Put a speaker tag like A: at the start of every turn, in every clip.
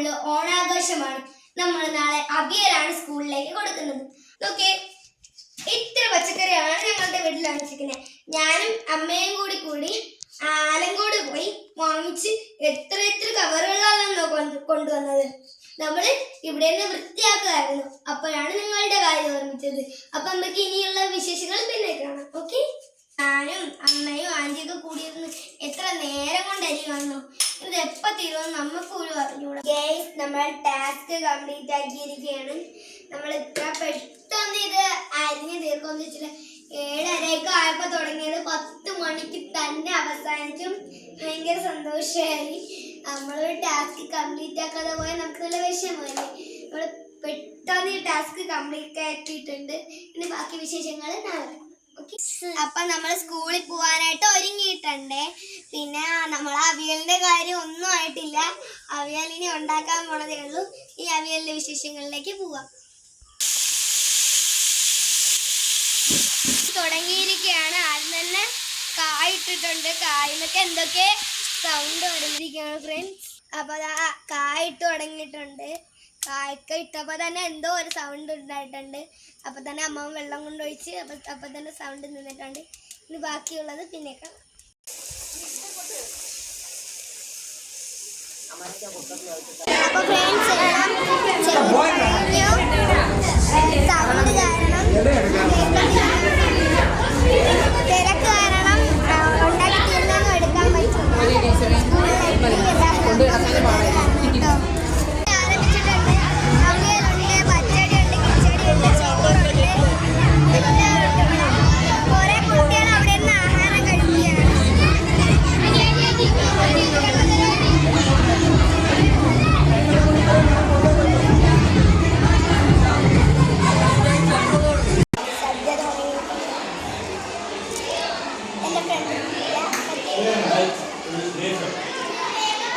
A: സ്കൂളിൽ ഓണാഘോഷമാണ്. നമ്മൾ നാളെ അവിയലാണ് സ്കൂളിലേക്ക് കൊടുക്കുന്നത്. ഓക്കെ, ഇത്ര പച്ചക്കറിയാണ് ഞങ്ങളുടെ വീട്ടിൽ വാങ്ങിച്ചിരിക്കുന്നത്. ഞാനും അമ്മയും കൂടി ആലങ്കോട് പോയി വാങ്ങിച്ച് എത്ര കവറുകളാണെന്നോ കൊണ്ടുവന്നത്. നമ്മൾ ഇവിടെ നിന്ന് വൃത്തിയാക്കുമായിരുന്നു. അപ്പോഴാണ് നിങ്ങളുടെ കാര്യം ഓർമ്മിച്ചത്. അപ്പൊ നമുക്ക് ഇനിയുള്ള വിശേഷങ്ങൾ പിന്നെ കാണാം. ഓക്കെ, ഞാനും അമ്മയും ആന്റിയൊക്കെ കൂടിയിരുന്ന് എത്ര നേരം കൊണ്ട് അരി വന്നു. ഇത് എപ്പോ തീരുമെന്ന് നമുക്ക് പോലും അറിഞ്ഞൂടാ. ഗൈസ്, നമ്മൾ ടാസ്ക് കംപ്ലീറ്റ് ആക്കിയിരിക്കുകയാണ്. നമ്മൾ ഇത്ര പെട്ടെന്ന് ഇത് അരിഞ്ഞ് തീർക്കുമെന്ന് വെച്ചില്ല. 7:30 ആയപ്പോ തുടങ്ങിയത് 10 മണിക്ക് തന്നെ അവസാനിക്കും. ഭയങ്കര സന്തോഷമായി. നമ്മളൊരു ടാസ്ക് കംപ്ലീറ്റ് ആക്കാതെ പോയാൽ നമുക്ക് നല്ല വിഷമമല്ലേ. നമ്മൾ പെട്ടെന്ന് ഈ ടാസ്ക് കംപ്ലീറ്റ് ആക്കിയിട്ടുണ്ട്. ഇനി ബാക്കി വിശേഷങ്ങൾ നാളെ. അപ്പൊ നമ്മൾ സ്കൂളിൽ പോവാനായിട്ട് ഒരുങ്ങിയിട്ടുണ്ടേ. പിന്നെ നമ്മൾ അവിയലിന്റെ കാര്യം ഒന്നും ആയിട്ടില്ല. അവിയലിനെ ഉണ്ടാക്കാൻ പോണതേ ഉള്ളൂ. ഈ അവിയലിന്റെ വിശേഷങ്ങളിലേക്ക് പോവാം. തുടങ്ങിയിരിക്കുകയാണ്. ആദ്യം തന്നെ കായിട്ടിട്ടുണ്ട്. കായിന്നൊക്കെ എന്തൊക്കെ സൗണ്ട് വരുന്നിരിക്കുകയാണ് ഫ്രണ്ട്സ്. അപ്പൊ കായിട്ട് തുടങ്ങിയിട്ടുണ്ട്. കായൊക്കെ ഇട്ടപ്പോൾ തന്നെ എന്തോ ഒരു സൗണ്ട് ഉണ്ടായിട്ടുണ്ട്. അപ്പൊ തന്നെ അമ്മ വെള്ളം കൊണ്ടൊഴിച്ച് അപ്പൊ തന്നെ സൗണ്ട് നിന്നിട്ടുണ്ട്. ഇനി ബാക്കിയുള്ളത് പിന്നെ കാണാം. അപ്പൊ ഫ്രണ്ട്സ്, സൗണ്ട് കാരണം തിരക്ക് കാരണം ഉണ്ടാക്കി തീർന്നൊന്നും എടുക്കാൻ പറ്റില്ല. ആരംഭിച്ചിട്ടുണ്ട്. അവിയലുണ്ട്, പച്ചടിയുണ്ട്, കിച്ചടിയുണ്ട്, ചോറുണ്ട്, കുറെ കുട്ടികൾ അവിടെ നിന്ന് ആഹാരം കഴിക്കുകയാണ്.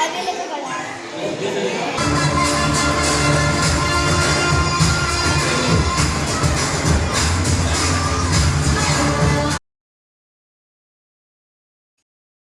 A: അതിലൊക്കെ കൊള്ളാം.